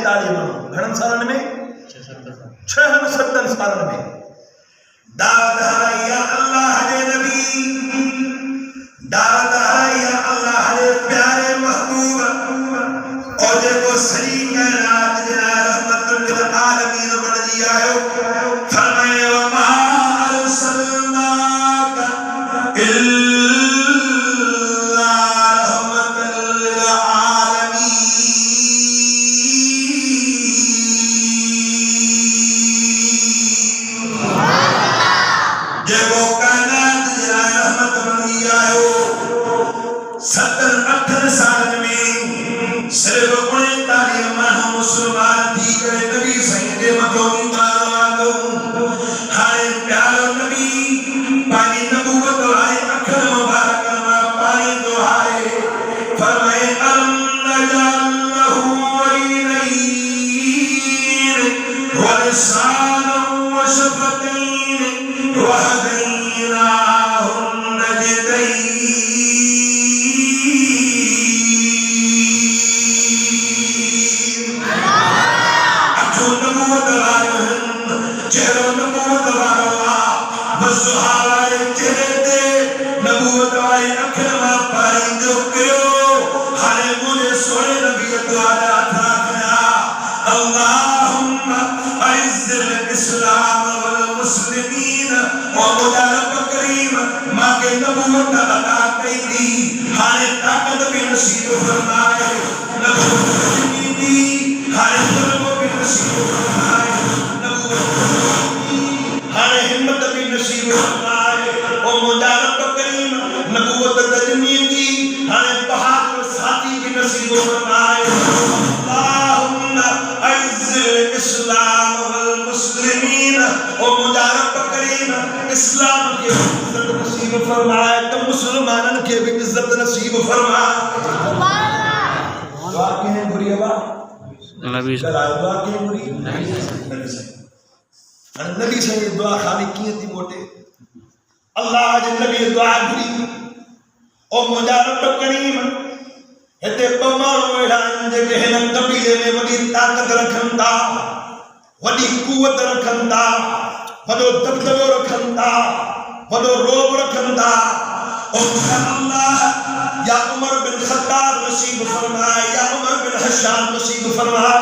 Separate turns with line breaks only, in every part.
तालीम घणनि सालनि में 6-7 सालनि में दादा या अल्लाह दे नबी दादा या अल्लाह दे प्यारे महबूब और जेको सही कायनात जना रहमतुल लिल आलमीन बन जी आयो फरमाए व मा अरसलनाका इल्ला रहमतुल लिल आलमीन जेको कायनात जना रहमत बन जी आयो 70-8 सालन में सिर्फ 39 माण्हू मुसलमान थी करे नबी साईं जे मथो ईमान आंदो हाणे प्यारो नबी पानी नबूवत वारे अखर मुबारक मां पानी तो हारे फरमाए अलम नजअलहु अयनैन व लिसानन व शफतैन व हदैनाहु नजदैन चेहरो नबूवत वारो बसहारे चेहरे ते नबूवत वारी अखर मां पानी जो कयो हाणे मुझे सोने नबी दुआ था कया अल्लाहुम्मा अइज़्ज़िल इस्लाम वल मुस्लिमीन व मुदा रब करीम मां के नबूवत अता कई दी हाणे ताकत भी नसीब फरमाए नबूवत दी हाणे तलब भी नसीब फरमाए हाणे हिम्मत भी नसीब फरमाए ओ मुबारक करीम नबूवत दजनी दी हाणे बहादुर साथी भी नसीब फरमाए अल्लाहुम्मा अइज़्ज़िल इस्लाम वल मुस्लिमीन ओ मुबारक करीम इस्लाम के इज्जत नसीब फरमाए तो मुसलमानन के भी इज्जत नसीब फरमाए सुभान अल्लाह दुआ के बुरी आवाज नबी दुआ के बुरी नबी नबी से ये दुआ खाली किए थी मोटे अल्लाह जे नबी दुआ घुरी ओ मुबारक करीम हेते पमाणो एड़ा जे हिन कबीले में वडी ताकत रखन था वडी कुवत रखन था वडो दबदबो रखन था वडो रोब रखन था ओ अल्लाह या उमर बिन खत्ताब नसीब फरमाए या उमर बिन हशाम नसीब फरमाए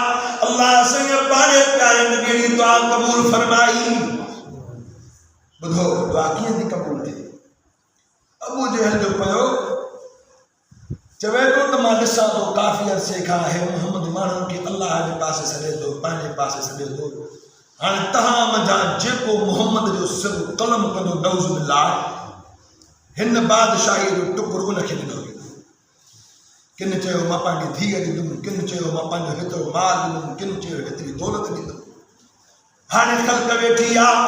अल्लाह से पाने प्यारे नबी की दुआ कबूल फरमाई बुधो दुआ कीअं थी कबूल थी अबू जहल जो पयो चवे तो त मां ॾिसां थो काफ़ी अरसे खां है मोहम्मद माण्हुनि खे अल्लाह जे पासे सॾे थो पंहिंजे पासे सॾे थो हाणे तव्हां मञा जेको मोहम्मद जो सिर कलम कंदो नऊज़ बिल्लाह हिन बादशाही जो टुकुर उनखे ॾिनो किन चयो मां पंहिंजी धीअ ॾींदुमि किन चयो मां पंहिंजो हेतिरो माल ॾींदुमि किन चयो हेतिरी दौलत ॾींदुमि हाणे ख़ल्क़ वेठी आहे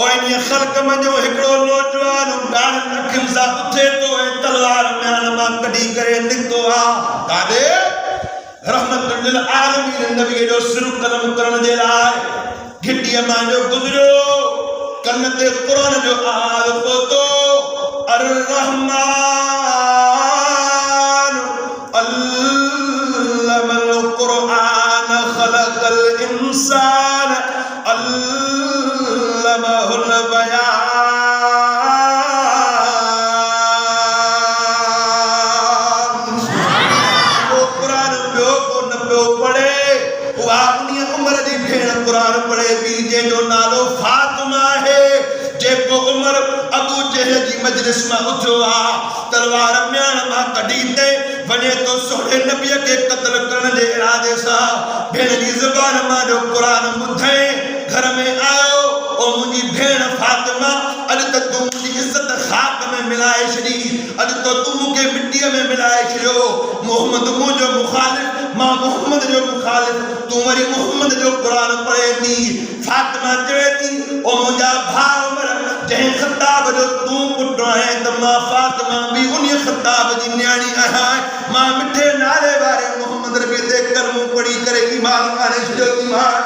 ओ इन ख़ल्क़ मंझो हिकिड़ो नौजवान ॾाढनि अखियुनि सां उथे थो ऐं तलवार म्यान मां कढी करे निकितो आहे काॾे रहमतुल लिल आलमीन नबी जो सिर कलम करण जे लाइ घिटीअ मां जो गुज़रियो कन ते क़ुरान जो आल पहुतो अर रहमान अल्लमल क़ुरान ख़लक़ल इंसान अल्लमहुल बयान वो क़ुरान पियो को न पियो पढ़े उहा उन्हीं उम्र जी भेण क़ुरान पढ़े थी जंहिंजो नालो फातिमा है जेको उमर अबू जहल जी मजलिस में उठो आ तलवार म्यान मां कढी ते वने तो सोहे नबी के कत्ल करण जे इरादे सां भेण जी ज़बान मां जो क़ुरान ॿुधे घर में आयो ओ मुंहिंजी भेण फातिमा अॼु त तूं मुंहिंजी इज़त खाक में मिलाए छॾी अॼु त तूं मूंखे मिटीअ में मिलाए छॾियो मोहम्मद मुंहिंजो मुखालिफ़ मां मोहम्मद जो मुखालिफ़ तूं वरी मोहम्मद जो क़ुरान पढ़े थी फातिमा चवे थी ओ मुंहिंजा भाउ उमर जंहिं ख़िताब जो तूं पुटु आहे त मां फातिमा बि उन ख़िताब जी न्याणी आहियां मां मिठे नाले वारे मोहम्मद नबी ते कलमो पढ़ी करे ईमान आणे छॾियो ईमान